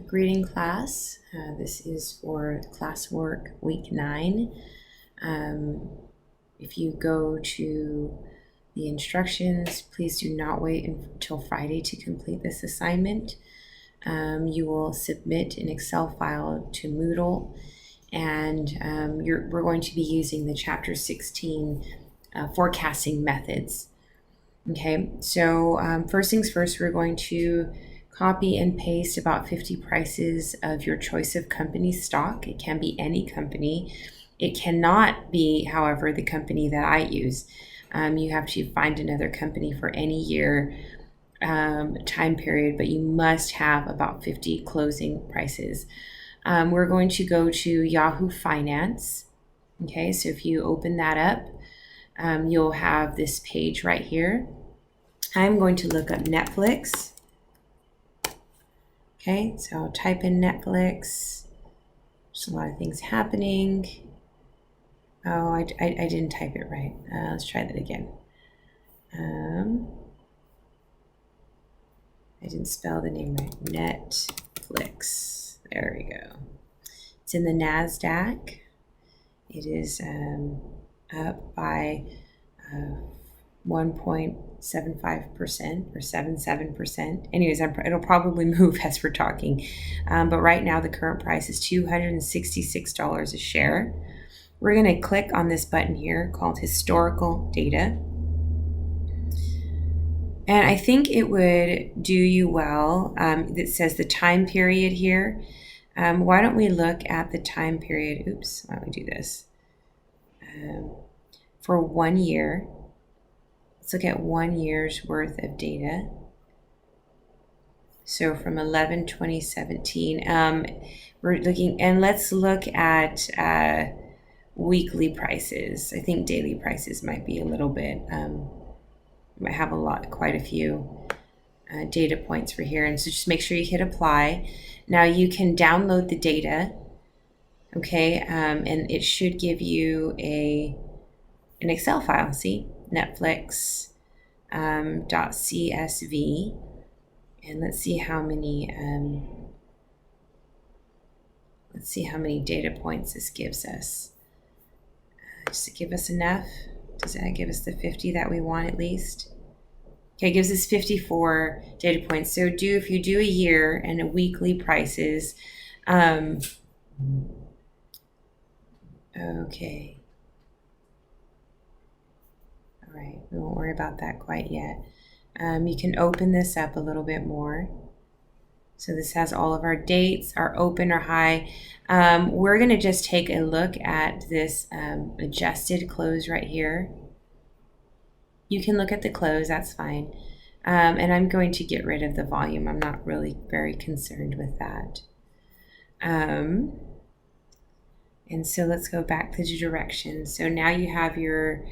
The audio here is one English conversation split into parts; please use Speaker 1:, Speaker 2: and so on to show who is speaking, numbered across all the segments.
Speaker 1: Greeting class. This is for classwork week 9. If you go to the instructions, please do not wait until Friday to complete this assignment. You will submit an Excel file to Moodle, and we're going to be using the Chapter 16 forecasting methods. Okay, so first things first, we're going to copy and paste about 50 prices of your choice of company stock. It can be any company. It cannot be, however, the company that I use. You have to find another company for any year time period, but you must have about 50 closing prices. We're going to go to Yahoo Finance. Okay, so if you open that up, you'll have this page right here. I'm going to look up Netflix. Okay, so I'll type in Netflix. There's a lot of things happening. Oh, I didn't type it right. Let's try that again. I didn't spell the name right. Netflix. There we go. It's in the NASDAQ. It is up by 1.75% or 77%. Anyways, it'll probably move as we're talking. But right now, the current price is $266 a share. We're going to click on this button here called Historical Data. And I think it would do you well that says the time period here. Why don't we look at the time period? Oops, why don't we do this? For 1 year. Let's look at 1 year's worth of data. So from 11/2017, we're looking, and let's look at weekly prices. I think daily prices might be a little bit, might have quite a few data points for here. And so just make sure you hit apply. Now you can download the data, okay, and it should give you an Excel file. See, Netflix .csv, and let's see how many data points this gives us. Does it give us enough? Does that give us the 50 that we want at least? Okay, it gives us 54 data points. So if you do a year and a weekly prices, okay. All right, we won't worry about that quite yet. You can open this up a little bit more. So this has all of our dates, our open or high. We're going to just take a look at this adjusted close right here. You can look at the close, that's fine. And I'm going to get rid of the volume. I'm not really very concerned with that. And so let's go back to the directions. So now you have your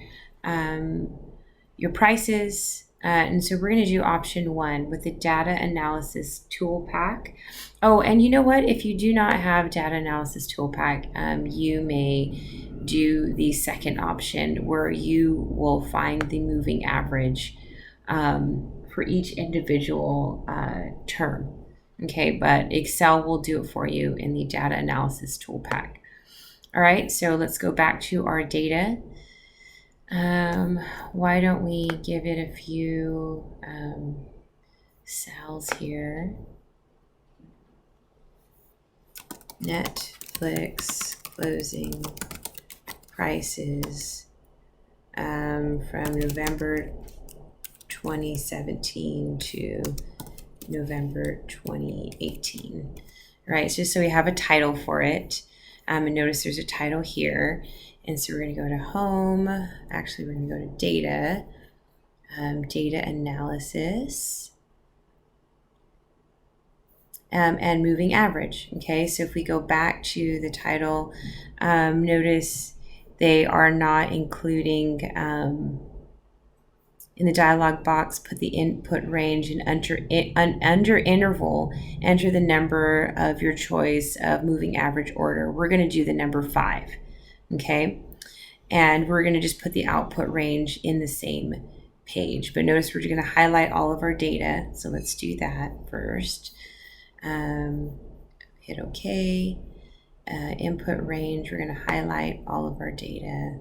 Speaker 1: prices. And so we're going to do option 1 with the data analysis tool pack. Oh, and you know what? If you do not have data analysis tool pack, you may do the second option where you will find the moving average for each individual term. Okay, but Excel will do it for you in the data analysis tool pack. All right, so let's go back to our data. Why don't we give it a few cells here? Netflix closing prices from November 2017 to November 2018. All right, just so we have a title for it. And notice there's a title here. And so we're going to go to home. Actually, we're going to go to data, data analysis, and moving average. Okay, so if we go back to the title, notice they are not including in the dialog box, put the input range and under interval, enter the number of your choice of moving average order. We're going to do the number 5. Okay, and we're going to just put the output range in the same page. But notice we're going to highlight all of our data. So let's do that first. hit OK. Input range, we're going to highlight all of our data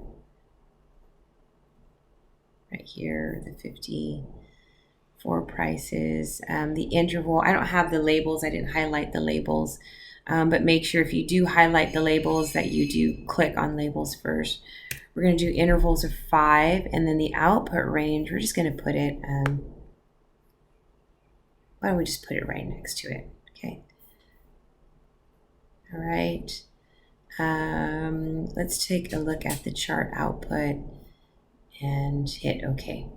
Speaker 1: right here, the 54 prices. The interval, I don't have the labels, I didn't highlight the labels, but make sure if you do highlight the labels that you do click on labels first. We're going to do intervals of 5, and then the output range, we're just going to put it, why don't we just put it right next to it, okay? All right, let's take a look at the chart output and hit OK.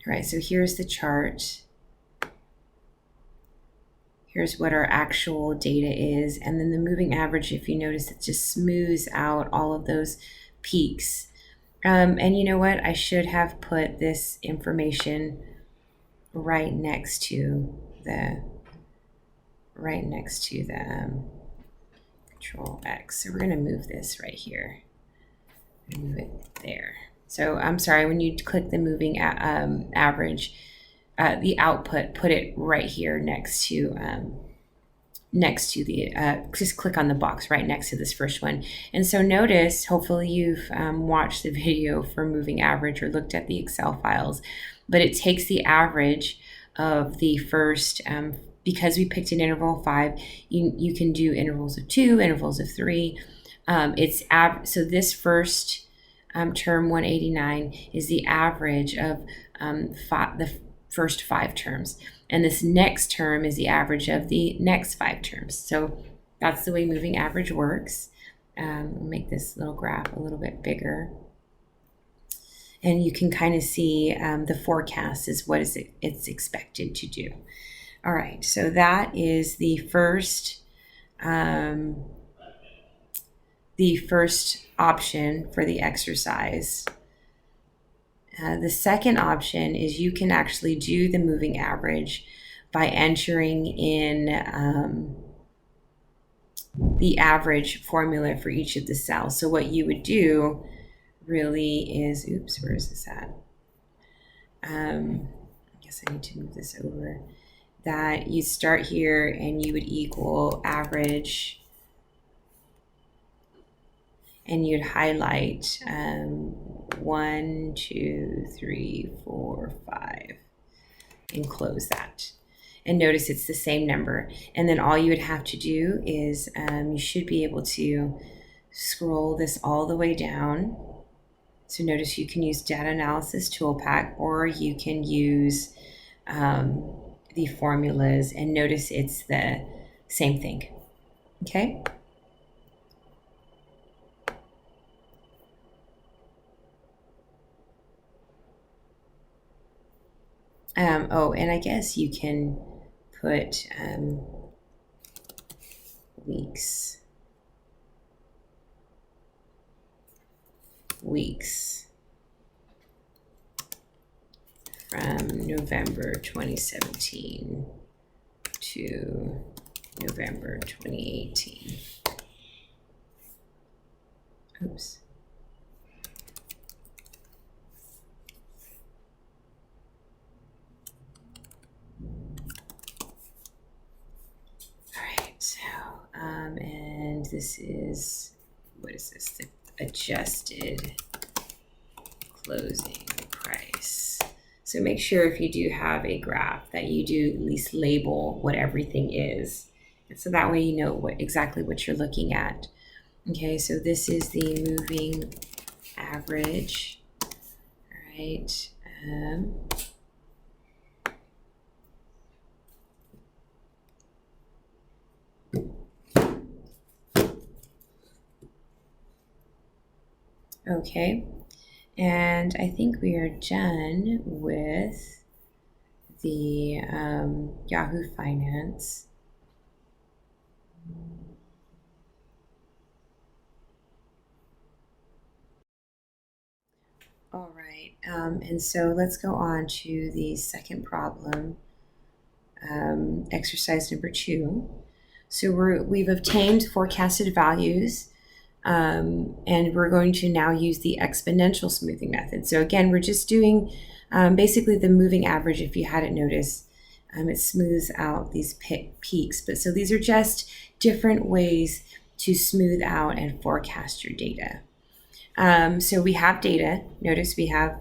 Speaker 1: All right, so here's the chart. Here's what our actual data is. And then the moving average, if you notice, it just smooths out all of those peaks. And you know what? I should have put this information right next to the Control X. So we're going to move this right here. Move it there. So I'm sorry, when you click the moving average, the output, put it right here next to the, just click on the box right next to this first one. And so notice, hopefully you've watched the video for moving average or looked at the Excel files, but it takes the average of the first, because we picked an interval of 5, you can do intervals of 2, intervals of 3. So this first term 189 is the average of the first 5 terms, and this next term is the average of the next 5 terms. So that's the way moving average works. I'll make this little graph a little bit bigger, and you can kind of see the forecast is what it's expected to do. All right, so that is the first option for the exercise. The second option is you can actually do the moving average by entering in the average formula for each of the cells. So what you would do really is, oops, where is this at? I guess I need to move this over. That you start here and you would equal average, and you'd highlight 1, 2, 3, 4, 5, and close that. And notice it's the same number. And then all you would have to do is you should be able to scroll this all the way down. So notice you can use Data Analysis Toolpak, or you can use the formulas, and notice it's the same thing. Okay. Oh, and I guess you can put weeks from November 2017 to November 2018. Oops. And this is, what is this? The adjusted closing price. So make sure if you do have a graph that you do at least label what everything is. And so that way you know exactly what you're looking at. Okay, so this is the moving average. All right. Okay, and I think we are done with the Yahoo Finance. All right, and so let's go on to the second problem, exercise number 2. So we've obtained forecasted values. And we're going to now use the exponential smoothing method. So again, we're just doing basically the moving average, if you hadn't noticed. It smooths out these peaks. But so these are just different ways to smooth out and forecast your data. So we have data. Notice we have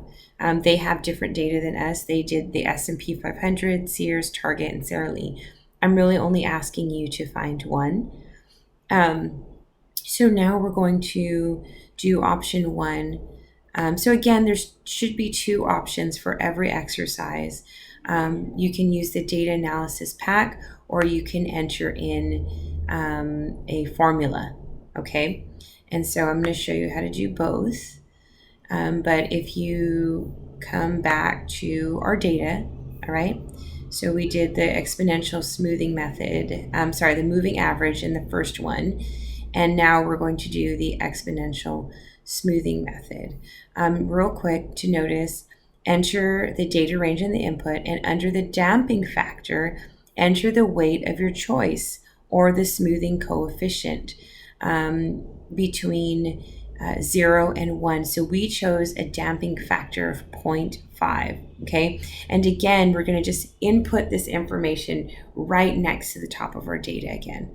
Speaker 1: they have different data than us. They did the S&P 500, Sears, Target, and Sara Lee. I'm really only asking you to find one. So now we're going to do option 1. So again, there should be 2 options for every exercise. You can use the data analysis pack, or you can enter in a formula, okay? And so I'm going to show you how to do both. But if you come back to our data, all right, so we did the exponential smoothing method, the moving average in the first one, and now we're going to do the exponential smoothing method. Real quick to notice, enter the data range in the input, and under the damping factor, enter the weight of your choice or the smoothing coefficient between 0 and 1. So we chose a damping factor of 0.5, okay? And again, we're going to just input this information right next to the top of our data again.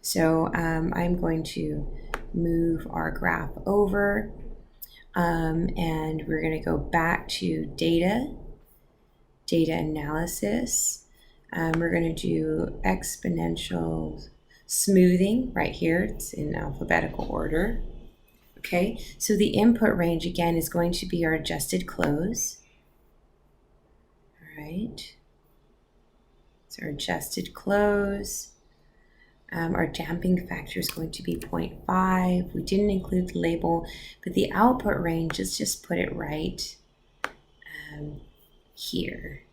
Speaker 1: So I'm going to move our graph over, and we're going to go back to data analysis. We're going to do exponential smoothing right here. It's in alphabetical order. Okay, so the input range again is going to be our adjusted close. All right, so our adjusted close. Our damping factor is going to be 0.5. We didn't include the label, but the output range, let's just put it right here.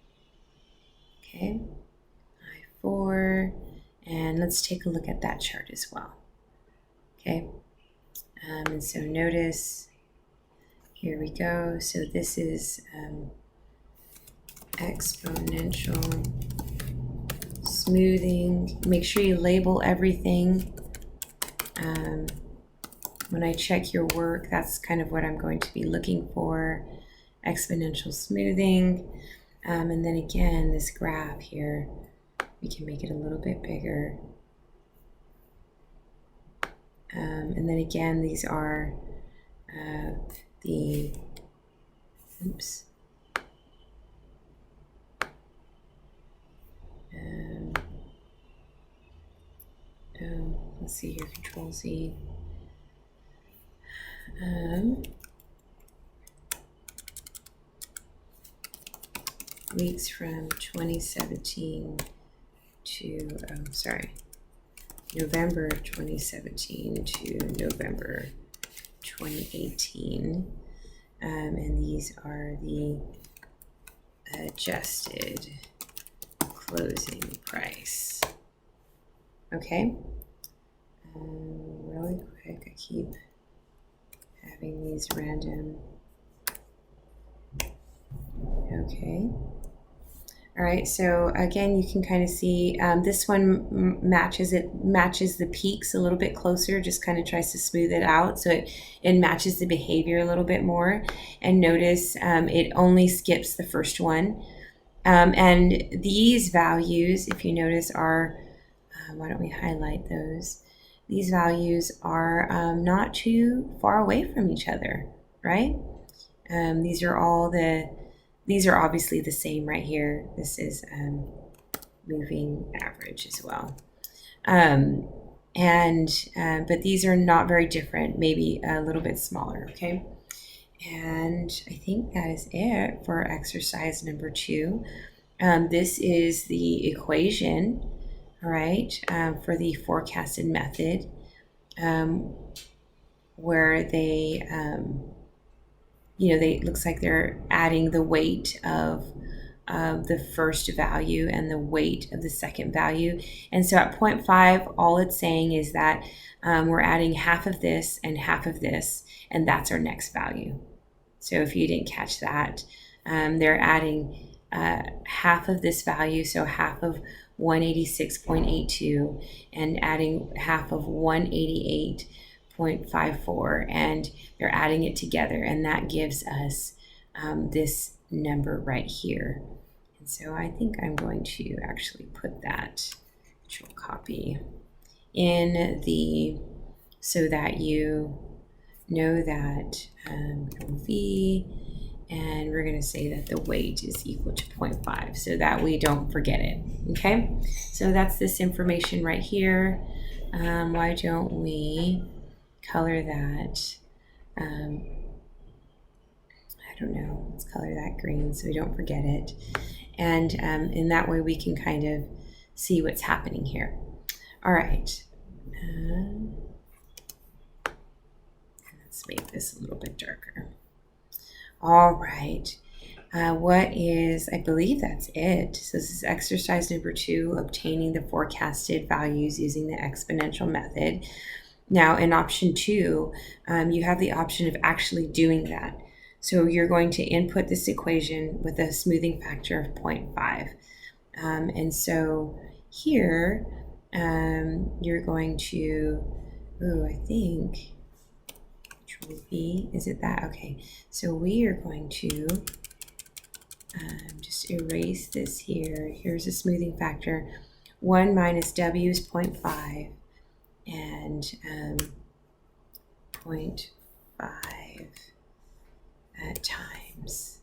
Speaker 1: Okay, I4, and let's take a look at that chart as well. Okay. And so notice, here we go. So this is exponential smoothing. Make sure you label everything. When I check your work, that's kind of what I'm going to be looking for. Exponential smoothing. And then again, this graph here, we can make it a little bit bigger. And then again, these are let's see here, Control Z. Weeks from 2017 to, November 2017 to November 2018. And these are the adjusted closing price. Okay. Really quick, I keep having these random. Okay. All right, so again, you can kind of see this one matches the peaks a little bit closer, just kind of tries to smooth it out so it matches the behavior a little bit more. And notice it only skips the first one. And these values, if you notice, are, why don't we highlight those? These values are not too far away from each other, right? These are obviously the same right here. This is moving average as well. But these are not very different, maybe a little bit smaller, okay? And I think that is it for exercise number 2. This is the equation, all right, for the forecasted method, where they looks like they're adding the weight of the first value and the weight of the second value. And so at 0.5, all it's saying is that we're adding half of this and half of this, and that's our next value. So if you didn't catch that, they're adding half of this value, so half of 186.82, and adding half of 188.54, and they're adding it together, and that gives us this number right here. And so I think I'm going to actually put that control copy in the, so that you know that V, and we're going to say that the weight is equal to 0.5 so that we don't forget it. Okay, so that's this information right here. Why don't we color that? I don't know, let's color that green so we don't forget it. And in that way we can kind of see what's happening here. All right. Let's make this a little bit darker. All right. What is, I believe that's it. So this is exercise number 2, obtaining the forecasted values using the exponential method. Now in option 2, you have the option of actually doing that. So you're going to input this equation with a smoothing factor of 0.5. And so here, you're going to, I think, Control V, is it that? Okay, so we are going to just erase this here. Here's a smoothing factor. 1 minus W is 0.5, and 0.5 times.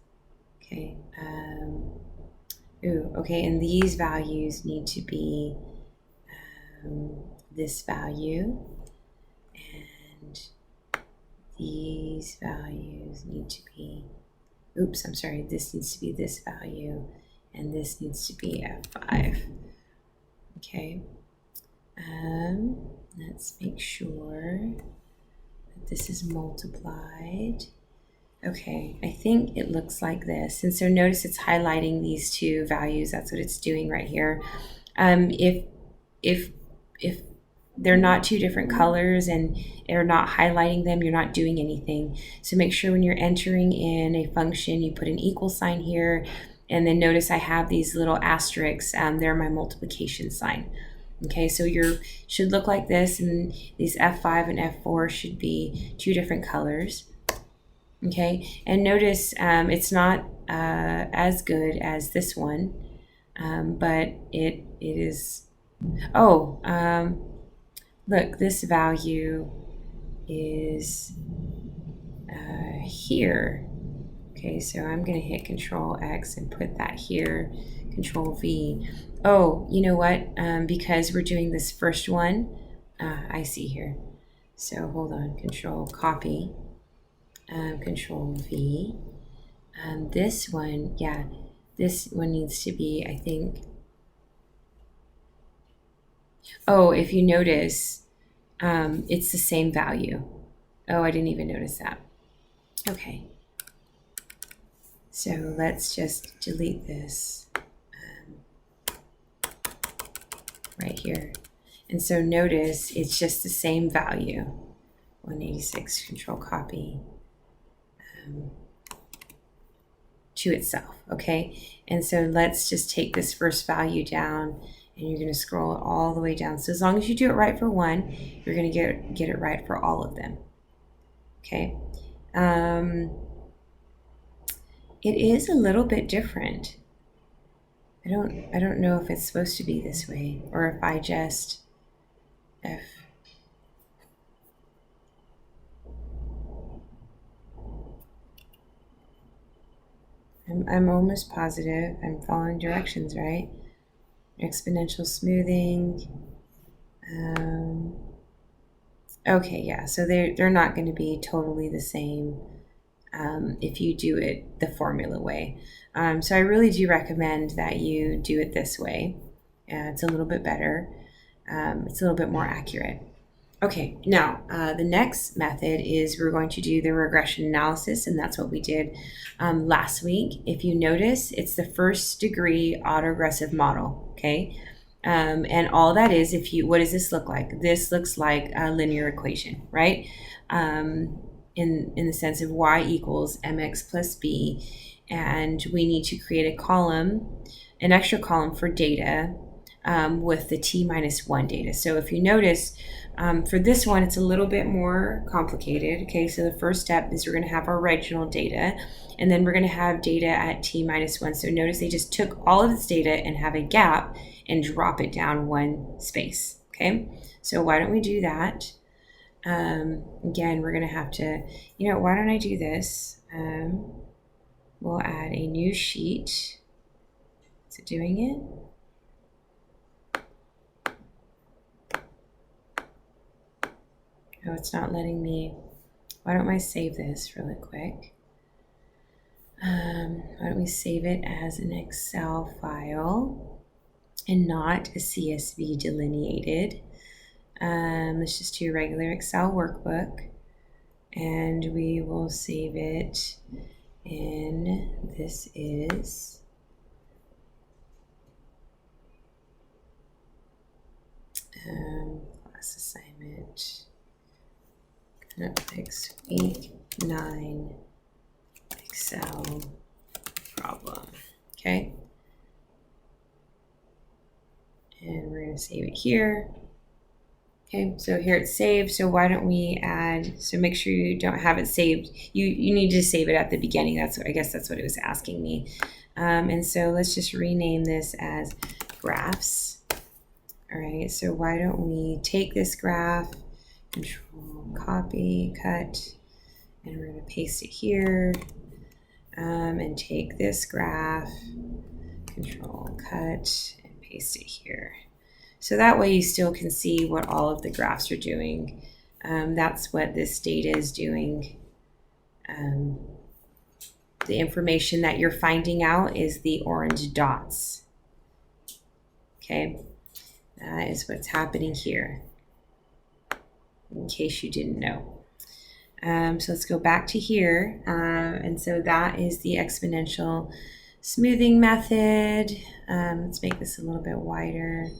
Speaker 1: Okay. Okay, and these values need to be this value, and these values need to be, I'm sorry, this needs to be this value, and this needs to be F5. Okay, let's make sure that this is multiplied. Okay, I think it looks like this. And so notice it's highlighting these two values. That's what it's doing right here. If they're not two different colors and they're not highlighting them, you're not doing anything. So make sure when you're entering in a function, you put an equal sign here. And then notice I have these little asterisks. They're my multiplication sign. Okay, so should look like this, and these F5 and F4 should be two different colors. Okay, and notice it's not as good as this one, but it is. Look, this value is here. Okay, so I'm going to hit Control X and put that here, Control V. Oh, you know what? Because we're doing this first one, I see here. So hold on, Control Copy. Control V. This one, this one needs to be, I think. Oh, if you notice, it's the same value. Oh, I didn't even notice that. Okay. So let's just delete this right here. And so notice it's just the same value. 186, Control Copy. To itself, okay? And so let's just take this first value down, and you're going to scroll it all the way down. So as long as you do it right for one, you're going to get it right for all of them. Okay? It is a little bit different. I don't know if it's supposed to be this way, or if I just I'm almost positive I'm following directions, right? Exponential smoothing. Okay, yeah, so they're not going to be totally the same if you do it the formula way. So I really do recommend that you do it this way. It's a little bit better. It's a little bit more accurate. Okay, now the next method is we're going to do the regression analysis, and that's what we did last week. If you notice, it's the first degree autoregressive model, okay? And all that is, what does this look like? This looks like a linear equation, right? In the sense of y equals mx plus b, and we need to create a column, an extra column for data, with the T-1 data. So if you notice, for this one, it's a little bit more complicated. Okay, so the first step is we're going to have our original data, and then we're going to have data at T-1. So notice they just took all of this data and have a gap and drop it down one space. Okay, so why don't we do that? Again, we're going to have to, why don't I do this? We'll add a new sheet. Is it doing it? Oh, it's not letting me. Why don't I save this really quick? Why don't we save it as an Excel file and not a CSV delineated? Let's just do a regular Excel workbook, and we will save it in, this is class assignment, Netflix week 9 Excel problem. Okay, and we're going to save it here. Okay, so here it's saved. So why don't we add, so make sure you don't have it saved. You need to save it at the beginning. I guess that's what it was asking me. And so let's just rename this as graphs. All right, so why don't we take this graph, control copy, cut, and we're going to paste it here. And take this graph, control cut, and paste it here. So that way you still can see what all of the graphs are doing. That's what this data is doing. The information that you're finding out is the orange dots. Okay, that is what's happening here, in case you didn't know. So let's go back to here. And so that is the exponential smoothing method. Let's make this a little bit wider.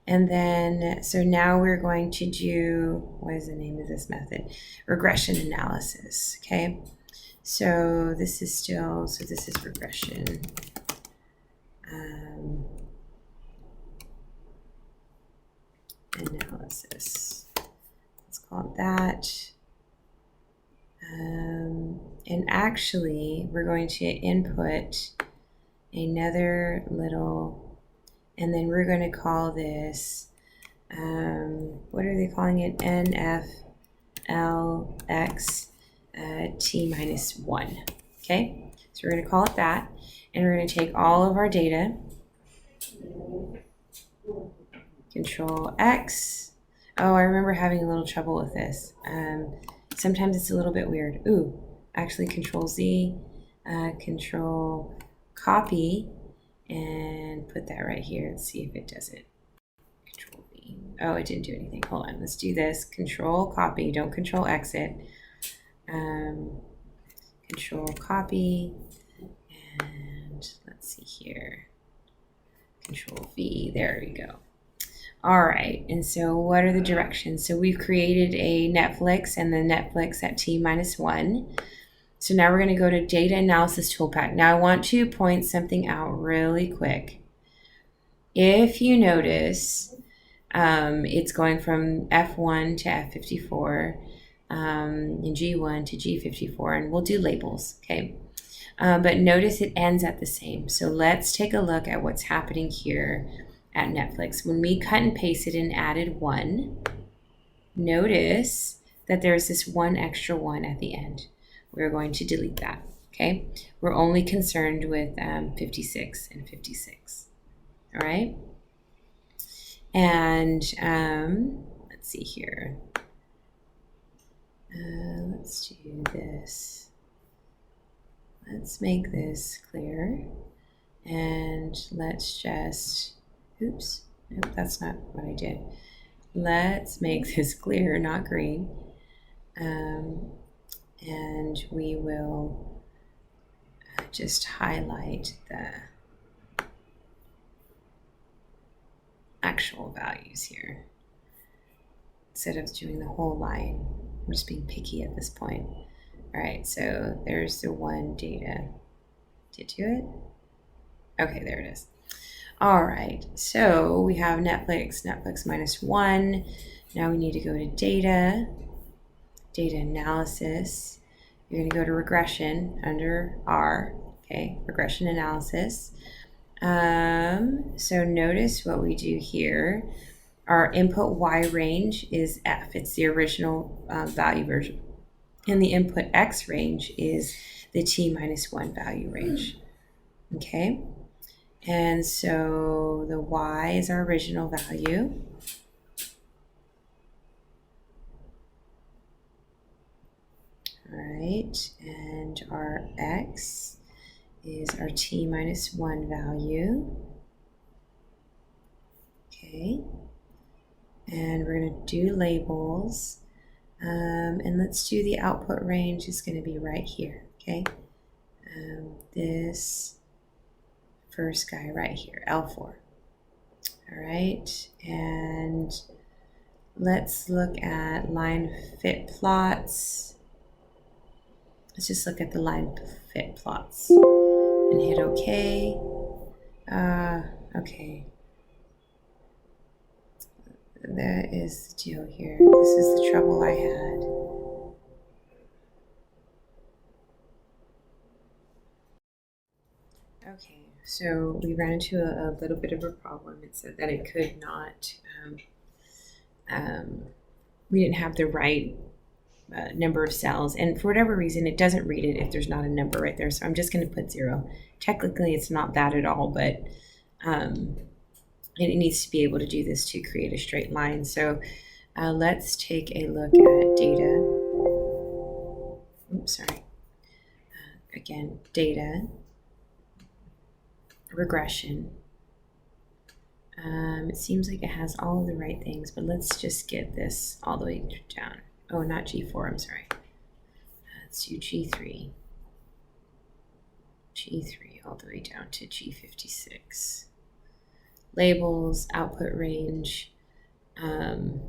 Speaker 1: And then, so now we're going to do, what is the name of this method? Regression analysis, okay? So this is still, so this is regression. Analysis. Let's call it that. And actually, we're going to input another little, and then we're going to call this, what are they calling it? NFLX T-1. Okay, so we're going to call it that, and we're going to take all of our data, Control X. Oh, I remember having a little trouble with this. Sometimes it's a little bit weird. Ooh, actually Control Z, Control Copy, and put that right here. Let's see if it does it. Control V. Oh, it didn't do anything. Hold on. Let's do this. Control Copy. Don't Control Exit. Control Copy, and let's see here. Control V. There we go. All right, and so what are the directions? So we've created a Netflix and the Netflix at T-1. So now we're going to go to Data Analysis Toolpath. Now I want to point something out really quick. If you notice, it's going from F1 to F54, and G1 to G54, and we'll do labels, okay? But notice it ends at the same. So let's take a look at what's happening here at Netflix. When we cut and pasted and added 1, notice that there's this one extra 1 at the end. We're going to delete that, okay? We're only concerned with 56 and 56, all right? And let's see here. Let's do this. Let's make this clear. And let's just, oops, nope, that's not what I did. Let's make this clear, not green. And we will just highlight the actual values here instead of doing the whole line. I'm just being picky at this point. All right, so there's the 1 data. Did you do it? Okay, there it is. All right, so we have Netflix -1. Now we need to go to data analysis. You're going to go to regression under R, okay, regression analysis. So notice what we do here. Our input Y range is F. It's the original value version. And the input X range is the T-1 value range. Okay? And so the Y is our original value. All right, and our X is our T-1 value. Okay, and we're going to do labels. And let's do the output range is going to be right here. Okay, this first guy right here, L4. All right, and let's look at line fit plots. Let's just look at the line fit plots and hit OK. Okay. That is the deal here. This is the trouble I had. Okay, so we ran into a little bit of a problem. It said that it could not, we didn't have the right number of cells, and for whatever reason it doesn't read it if there's not a number right there, so I'm just going to put 0. Technically it's not that at all, but it needs to be able to do this to create a straight line. So let's take a look at data. Oops, sorry. Again, data, regression. It seems like it has all of the right things, but let's just get this all the way down. Oh, not G4, I'm sorry. Let's do G3. G3 all the way down to G56. Labels, output range. I'm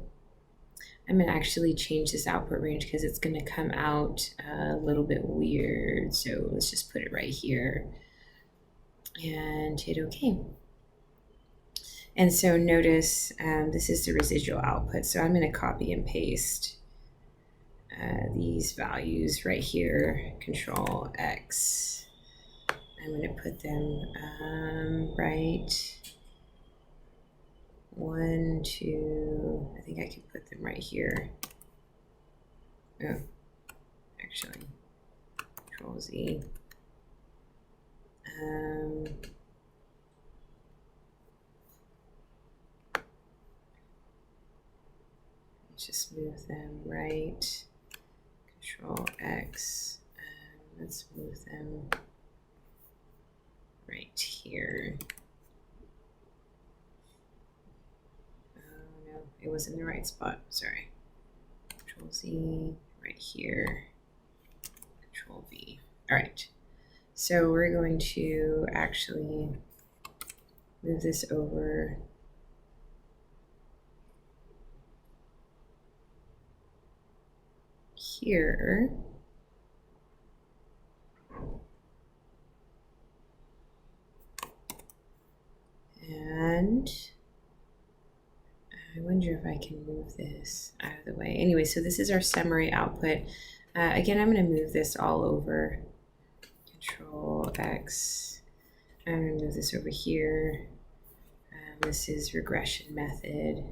Speaker 1: going to actually change this output range because it's going to come out a little bit weird. So let's just put it right here and hit OK. And so notice this is the residual output. So I'm going to copy and paste these values right here, Control X. I'm going to put them right 1, 2, I think I can put them right here. Oh, actually, Control Z. Let's just move them right. Control X. Let's move them right here. Oh no, it was in the right spot. Sorry. Control Z right here. Control V. All right. So we're going to actually move this over here. And I wonder if I can move this out of the way. Anyway, so this is our summary output. Again, I'm going to move this all over. Control X. I'm going to move this over here. This is regression method.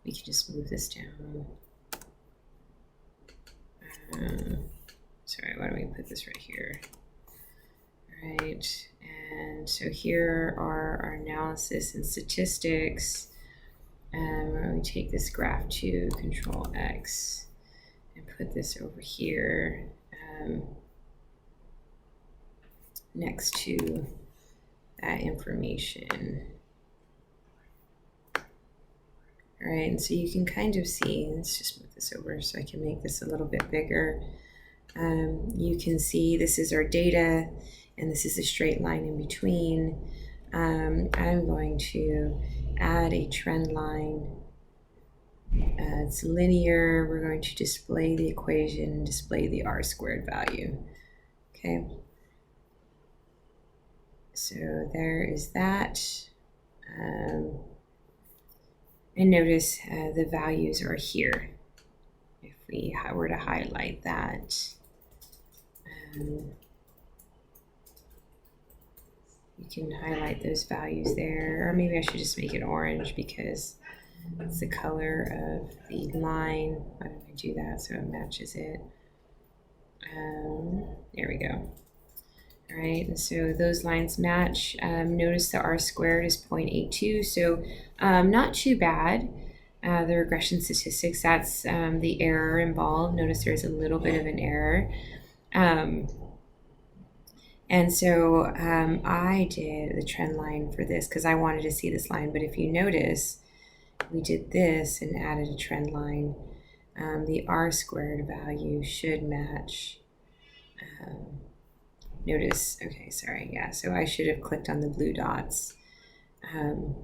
Speaker 1: We can just move this down. Sorry, why don't we put this right here? All right, and so here are our analysis and statistics. Why don't we take this graph to Control X and put this over here next to that information. All right, and so you can kind of see, let's just move this over so I can make this a little bit bigger. You can see this is our data, and this is a straight line in between. I'm going to add a trend line. It's linear. We're going to display the equation, display the R squared value. Okay. So there is that. And notice the values are here. If we were to highlight that, you can highlight those values there. Or maybe I should just make it orange because it's the color of the line. Why don't I do that so it matches it? There we go. All right, and so those lines match. Notice the R squared is 0.82, so not too bad. The regression statistics, that's the error involved. Notice there's a little bit of an error. And so I did the trend line for this because I wanted to see this line, but if you notice, we did this and added a trend line. The R squared value should match. Notice, okay, sorry, yeah, so I should have clicked on the blue dots. And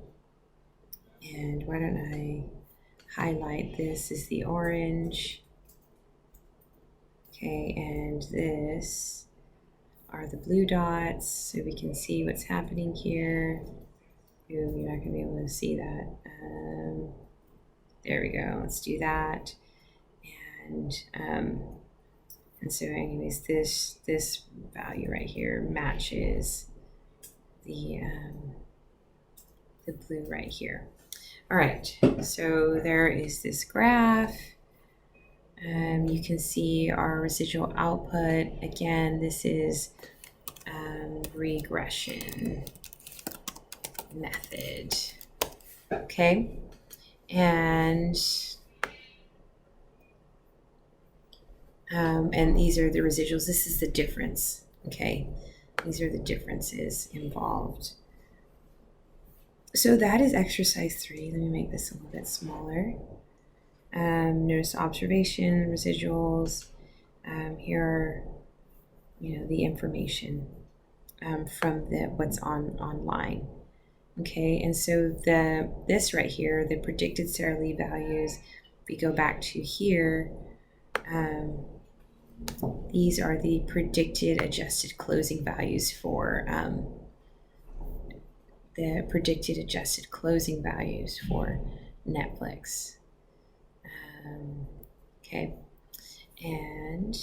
Speaker 1: why don't I highlight this as the orange. Okay, and this are the blue dots, so we can see what's happening here. Ooh, you're not gonna be able to see that. There we go, let's do that. And so anyways, this value right here matches the blue right here. All right, so there is this graph. You can see our residual output. Again, this is regression method. Okay, and these are the residuals. This is the difference. Okay, these are the differences involved. So that is exercise 3. Let me make this a little bit smaller. Notice observation, residuals. Here are, the information from what's online. Okay, and so this right here, the predicted Sara Lee values. If we go back to here, these are the predicted adjusted closing values for Netflix. Okay, and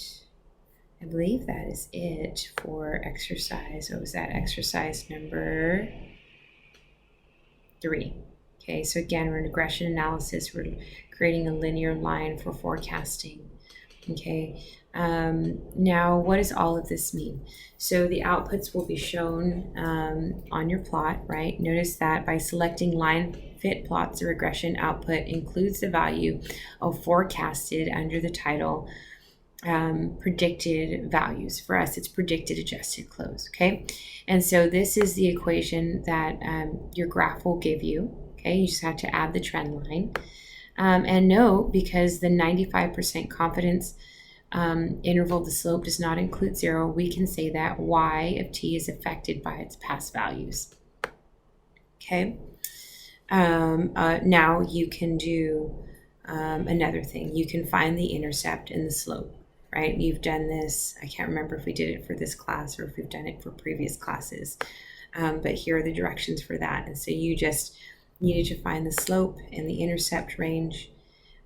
Speaker 1: I believe that is it for exercise. What was that? Exercise number 3. Okay, so again, we're in regression analysis. We're creating a linear line for forecasting. Okay, now what does all of this mean? So the outputs will be shown on your plot, right? Notice that by selecting line fit plots, the regression output includes the value of forecasted under the title predicted values. For us, it's predicted adjusted close, okay? And so this is the equation that your graph will give you, okay? You just have to add the trend line. And note, because the 95% confidence interval, the slope does not include 0, we can say that y of t is affected by its past values. Okay. Now you can do another thing. You can find the intercept and the slope, right? You've done this. I can't remember if we did it for this class or if we've done it for previous classes. But here are the directions for that. And so you just needed to find the slope and the intercept range.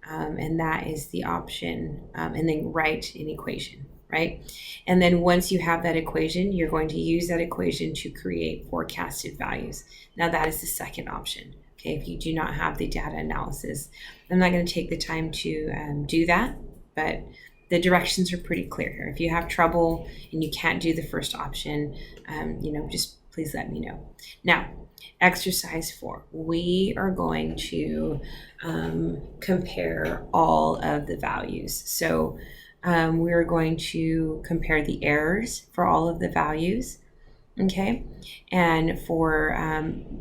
Speaker 1: And that is the option, and then write an equation, right? And then once you have that equation, you're going to use that equation to create forecasted values. Now that is the second option, okay? If you do not have the data analysis, I'm not going to take the time to do that, but the directions are pretty clear here. If you have trouble and you can't do the first option, just please let me know. Now, exercise 4, we are going to compare all of the values. So we're going to compare the errors for all of the values, okay? And for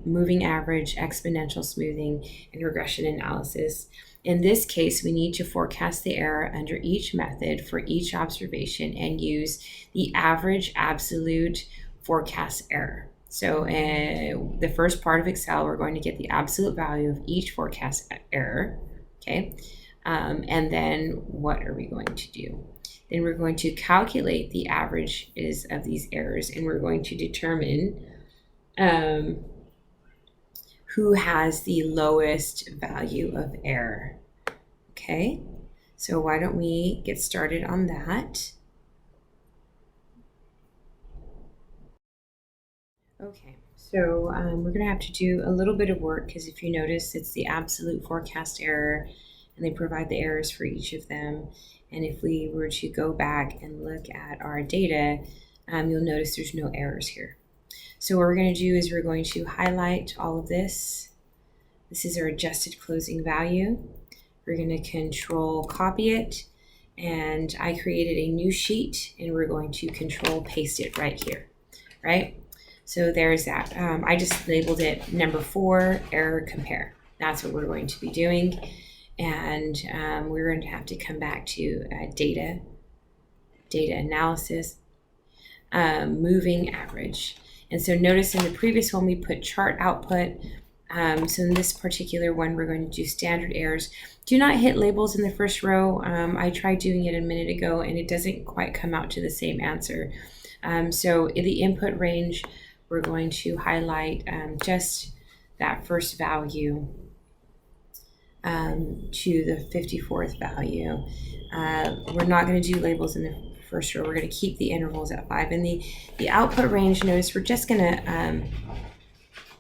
Speaker 1: moving average, exponential smoothing, and regression analysis. In this case, we need to forecast the error under each method for each observation and use the average absolute forecast error. So the first part of Excel, we're going to get the absolute value of each forecast error, okay? And then what are we going to do? Then we're going to calculate the averages of these errors, and we're going to determine who has the lowest value of error. Okay, so why don't we get started on that? Okay, so we're going to have to do a little bit of work because if you notice, it's the absolute forecast error, and they provide the errors for each of them. And if we were to go back and look at our data, you'll notice there's no errors here. So what we're going to do is we're going to highlight all of this. This is our adjusted closing value. We're going to control copy it, and I created a new sheet, and we're going to control paste it right here, right? So there's that. I just labeled it number 4, error compare. That's what we're going to be doing. And we're going to have to come back to data analysis, moving average. And so notice in the previous one, we put chart output. So in this particular one, we're going to do standard errors. Do not hit labels in the first row. I tried doing it a minute ago, and it doesn't quite come out to the same answer. So in the input range, we're going to highlight just that first value to the 54th value. We're not going to do labels in the first row. We're going to keep the intervals at 5. And the output range, notice we're just going to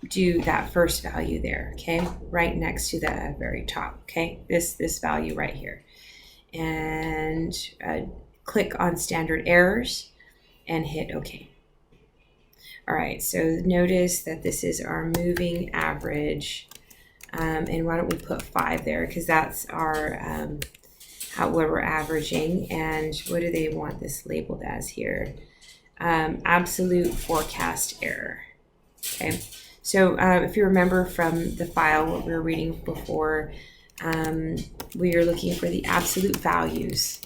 Speaker 1: do that first value there, okay? Right next to the very top, okay? This value right here. And click on standard errors and hit OK. All right, so notice that this is our moving average. And why don't we put 5 there, because that's our what we're averaging. And what do they want this labeled as here? Absolute forecast error. Okay, so if you remember from the file what we were reading before, we are looking for the absolute values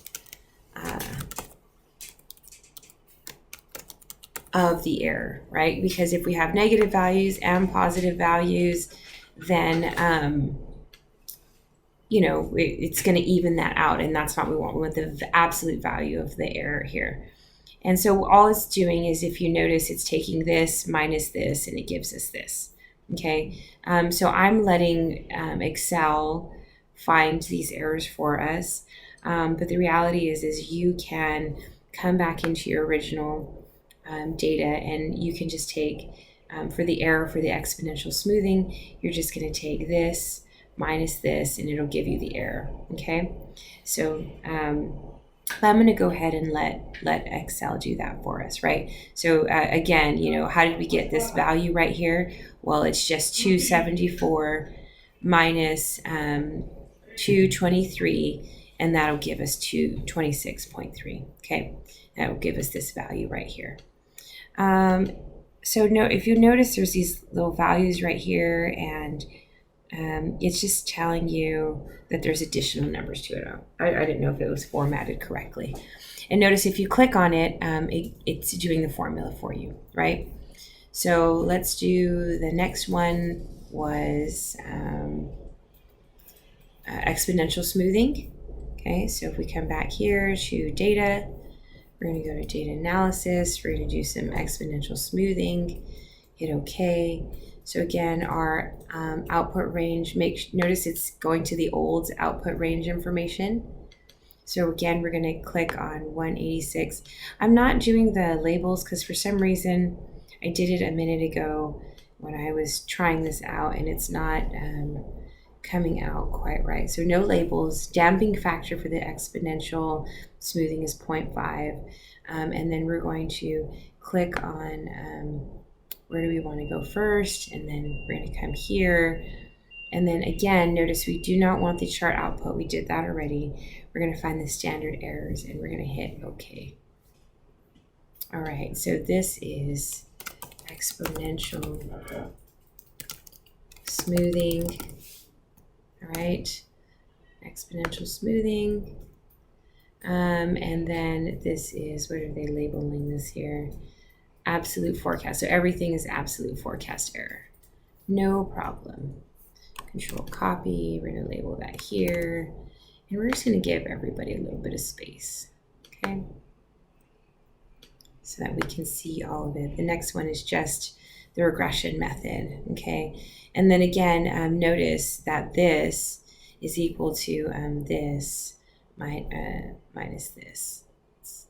Speaker 1: of the error, right? Because if we have negative values and positive values, then it's going to even that out, and that's not what we want. We want the absolute value of the error here. And so all it's doing is, if you notice, it's taking this minus this, and it gives us this. Okay, so I'm letting Excel find these errors for us, but the reality is you can come back into your original data, and you can just take for the error for the exponential smoothing, you're just going to take this minus this, and it'll give you the error. Okay, so I'm going to go ahead and let Excel do that for us, right? So again, how did we get this value right here? Well, it's just 274 minus 223, and that'll give us 226.3. Okay, that will give us this value right here. So if you notice, there's these little values right here, and it's just telling you that there's additional numbers to it. I didn't know if it was formatted correctly. And notice if you click on it, it's doing the formula for you, right? So let's do the next one was exponential smoothing. Okay, so if we come back here to data, we're going to go to data analysis. We're going to do some exponential smoothing, hit OK. So again, our output range, notice it's going to the old output range information. So again, we're going to click on 186. I'm not doing the labels because for some reason I did it a minute ago when I was trying this out, and it's not coming out quite right. So no labels. Damping factor for the exponential smoothing is 0.5. And then we're going to click on where do we want to go first, and then we're going to come here. And then again, notice we do not want the chart output. We did that already. We're going to find the standard errors, and we're going to hit OK. All right, so this is exponential smoothing. All right, exponential smoothing. And then this is, what are they labeling this here? Absolute forecast. So everything is absolute forecast error. No problem. Control copy. We're going to label that here. And we're just going to give everybody a little bit of space. Okay. So that we can see all of it. The next one is just the regression method, okay? And then again, notice that this is equal to this minus this.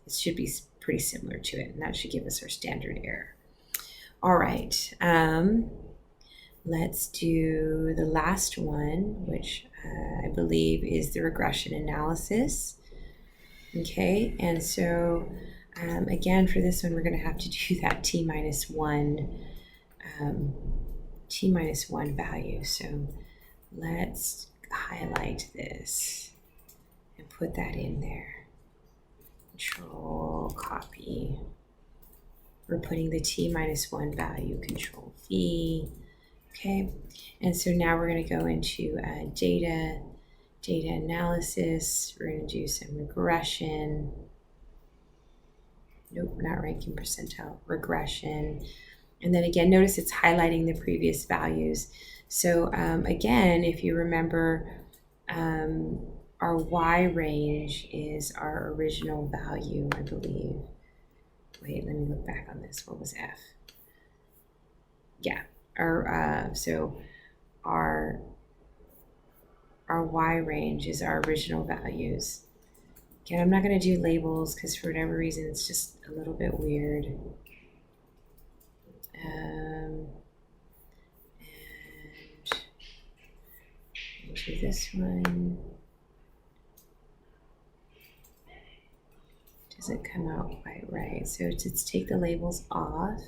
Speaker 1: It should be pretty similar to it, and that should give us our standard error. All right, let's do the last one, which I believe is the regression analysis. Okay, and so again, for this one, we're going to have to do that t minus 1 value. So let's highlight this and put that in there. Control copy. We're putting the t minus 1 value, Control V. Okay, and so now we're going to go into data analysis. We're going to do some regression. Nope, not ranking percentile, regression. And then again, notice it's highlighting the previous values. So again, if you remember, our Y range is our original value, I believe. Wait, let me look back on this. What was F? Yeah, so our Y range is our original values. Again, I'm not going to do labels because for whatever reason it's just a little bit weird. And do this one. Doesn't come out quite right. So let's take the labels off.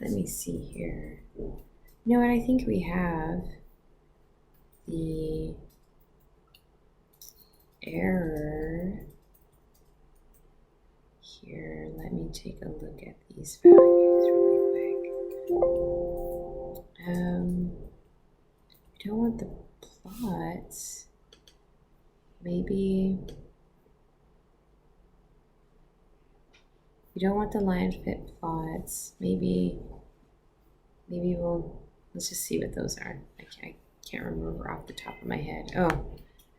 Speaker 1: Let me see here. You know what? I think we have the error here. Let me take a look at these values really quick. We don't want the plots. Maybe we don't want the line fit plots. Maybe let's just see what those are. I can't remember off the top of my head. Oh,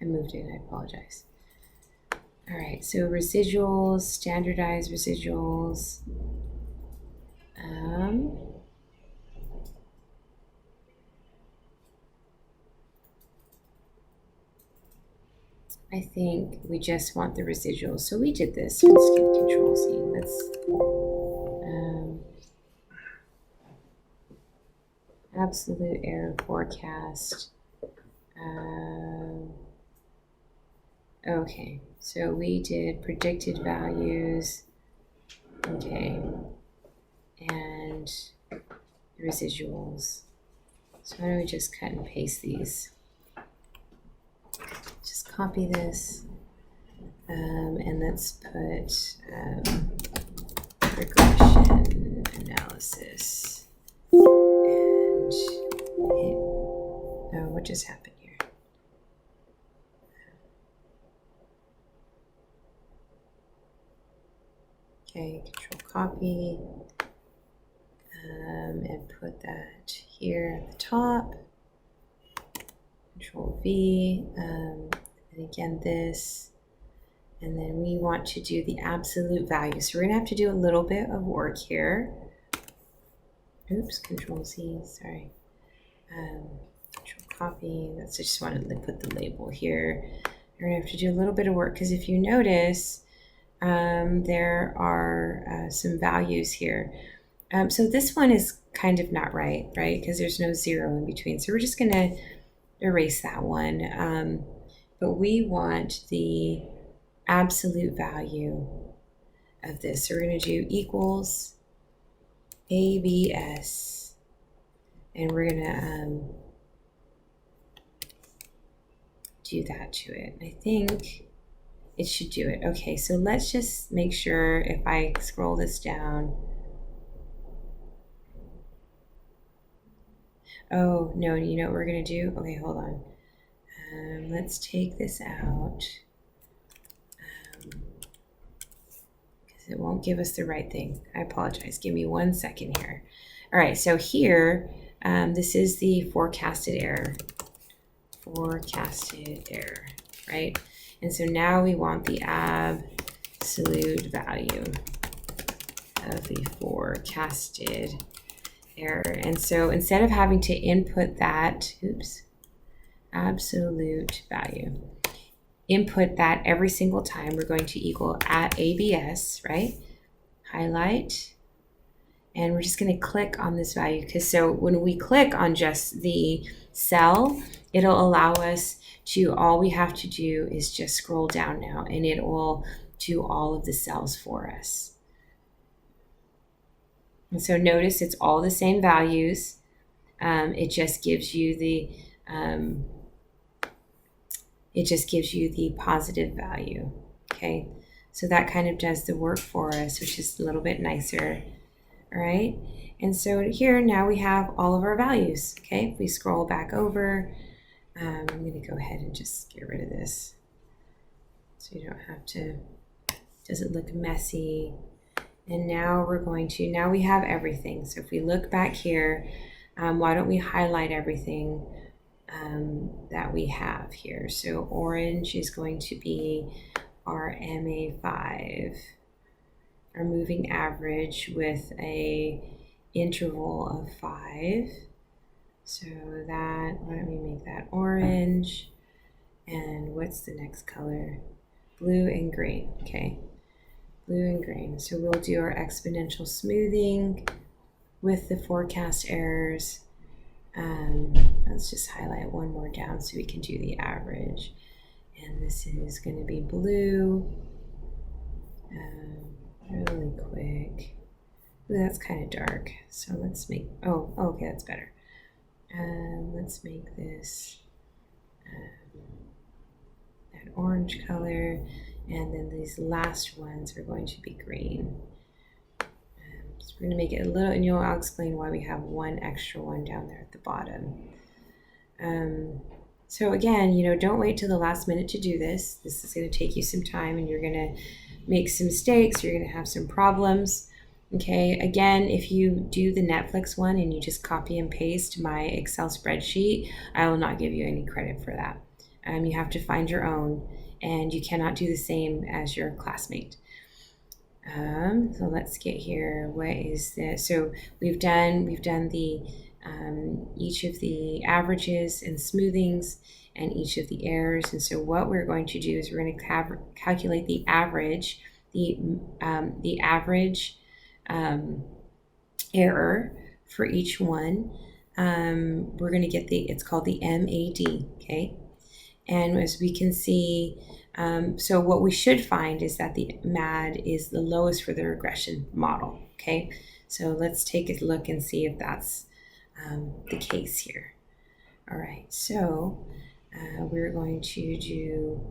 Speaker 1: I moved it. I apologize. All right, so residuals, standardized residuals. I think we just want the residuals. So we did this. Let's get Control C. Let's absolute error forecast. Okay, so we did predicted values. Okay, and residuals. So why don't we just cut and paste these? Just copy this, and let's put regression analysis. And what just happened here? Okay, Control copy, and put that here at the top. Control V, and again this, and then we want to do the absolute value. So we're gonna have to do a little bit of work here. Oops, Control Z, sorry. Control copy, I just wanted to put the label here. We're gonna have to do a little bit of work because if you notice, there are some values here. So this one is kind of not right? Because there's no 0 in between. So we're just gonna erase that one, but we want the absolute value of this. So we're going to do equals ABS, and we're going to do that to it. I think it should do it. Okay, so let's just make sure if I scroll this down. Oh, no, you know what we're going to do? Okay, hold on. Let's take this out because it won't give us the right thing. I apologize. Give me 1 second here. All right, so here, this is the forecasted error. Forecasted error, right? And so now we want the absolute value of the forecasted error. And so instead of having to input that, absolute value, input that every single time, we're going to equal at ABS, right? Highlight. And we're just going to click on this value, because so when we click on just the cell, it'll allow us to, all we have to do is just scroll down now, and it will do all of the cells for us. And so notice it's all the same values. It just gives you the positive value. Okay, so that kind of does the work for us, which is a little bit nicer. All right, and so here now we have all of our values. Okay, if we scroll back over, I'm going to go ahead and just get rid of this so you don't have to, doesn't look messy. And now we're going to, now we have everything. So if we look back here, why don't we highlight everything that we have here? So orange is going to be our MA5, our moving average with a interval of 5. So that, why don't we make that orange? And what's the next color? Blue and green. Okay, blue and green. So we'll do our exponential smoothing with the forecast errors. Let's just highlight one more down so we can do the average. And this is going to be blue. Really quick. Ooh, that's kind of dark. So let's make, okay, that's better. Let's make this that orange color. And then these last ones are going to be green. So we're going to make it a little, and I'll explain why we have one extra one down there at the bottom. So again, don't wait till the last minute to do this. This is going to take you some time, and you're going to make some mistakes. You're going to have some problems. Okay, again, if you do the Netflix one and you just copy and paste my Excel spreadsheet, I will not give you any credit for that. You have to find your own, and you cannot do the same as your classmate. So let's get here. What is this? So we've done the each of the averages and smoothings and each of the errors. And so what we're going to do is we're going to calculate the average, the average error for each one. We're going to get it's called the MAD. Okay, and as we can see, so what we should find is that the MAD is the lowest for the regression model. Okay, so let's take a look and see if that's the case here. All right, so we're going to do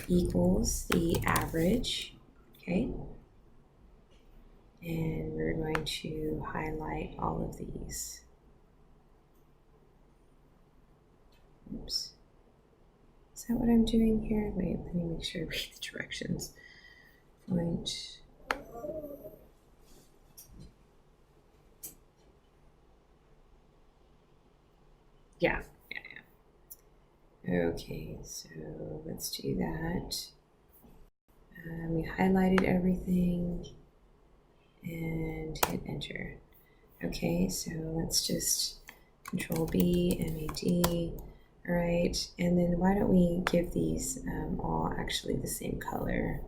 Speaker 1: equals the average. Okay, and we're going to highlight all of these. Oops. Is that what I'm doing here? Wait, let me make sure I read the directions. Point. Yeah. Okay, so let's do that. We highlighted everything and hit enter. Okay, so let's just Control B, MAD. All right, and then why don't we give these all actually the same color?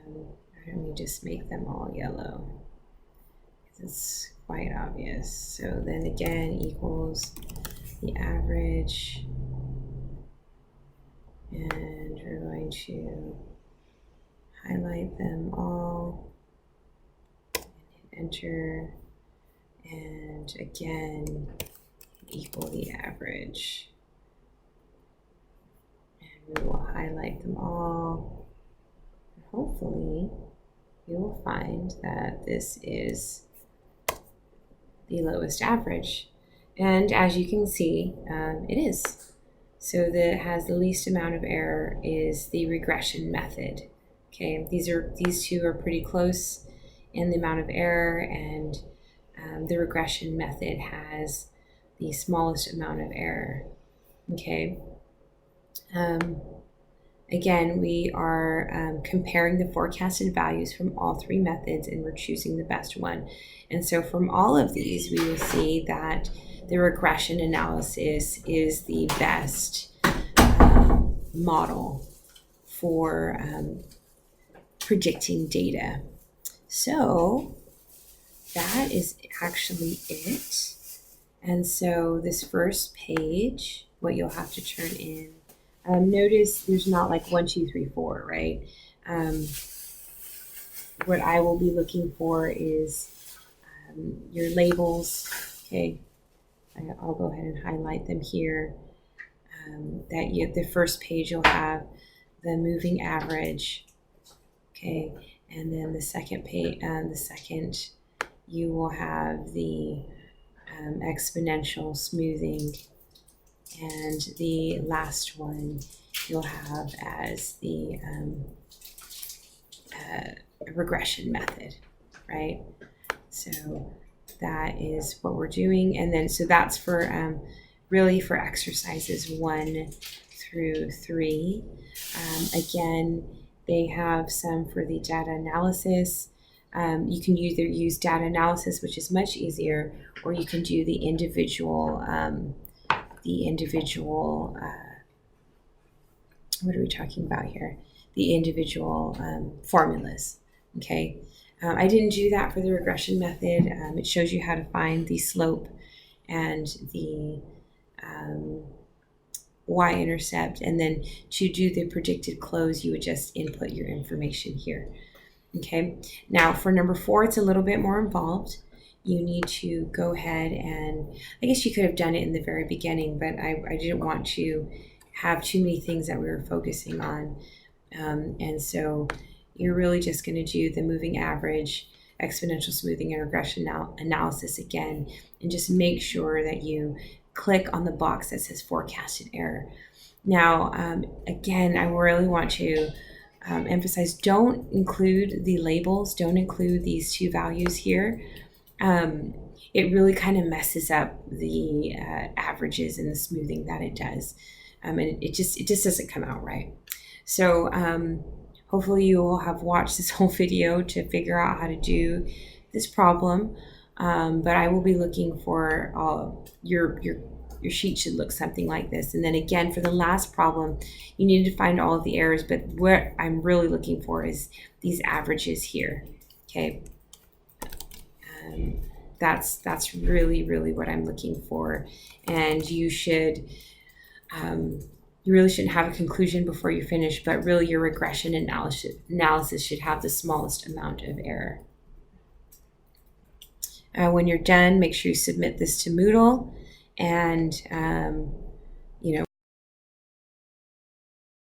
Speaker 1: Why don't we just make them all yellow? It's quite obvious. So then again, equals the average, and we're going to highlight them all and hit enter, and again equal the average, and we will highlight them all. Hopefully you will find that this is the lowest average, and as you can see, it is. So that has the least amount of error is the regression method. Okay, these two are pretty close in the amount of error, and the regression method has the smallest amount of error. Okay. again, we are comparing the forecasted values from all three methods, and we're choosing the best one. And so from all of these, we will see that the regression analysis is the best model for predicting data. So that is actually it. And so this first page, what you'll have to turn in, notice there's not like 1, 2, 3, 4, right? What I will be looking for is your labels. Okay, I'll go ahead and highlight them here. The first page you'll have the moving average. Okay, and then the second page, you will have the exponential smoothing, and the last one you'll have as the regression method, right? So that is what we're doing, and then so that's for really for exercises 1 through 3. Again, they have some for the data analysis. You can either use data analysis, which is much easier, or you can do the individual what are we talking about here? The individual formulas. Okay, I didn't do that for the regression method. It shows you how to find the slope and the y-intercept, and then to do the predicted close, you would just input your information here. Okay, now for number 4, it's a little bit more involved. You need to go ahead and, I guess you could have done it in the very beginning, but I didn't want to have too many things that we were focusing on. And so you're really just going to do the moving average, exponential smoothing, and regression analysis again, and just make sure that you click on the box that says forecasted error. Now, again, I really want to emphasize, don't include the labels, don't include these 2 values here. It really kind of messes up the averages and the smoothing that it does. And it just doesn't come out right. So hopefully you will have watched this whole video to figure out how to do this problem. But I will be looking for your sheet should look something like this. And then again, for the last problem, you need to find all of the errors, but what I'm really looking for is these averages here. Okay. That's really what I'm looking for. And you should, you really shouldn't have a conclusion before you finish, but really your regression analysis should have the smallest amount of error. When you're done, make sure you submit this to Moodle, and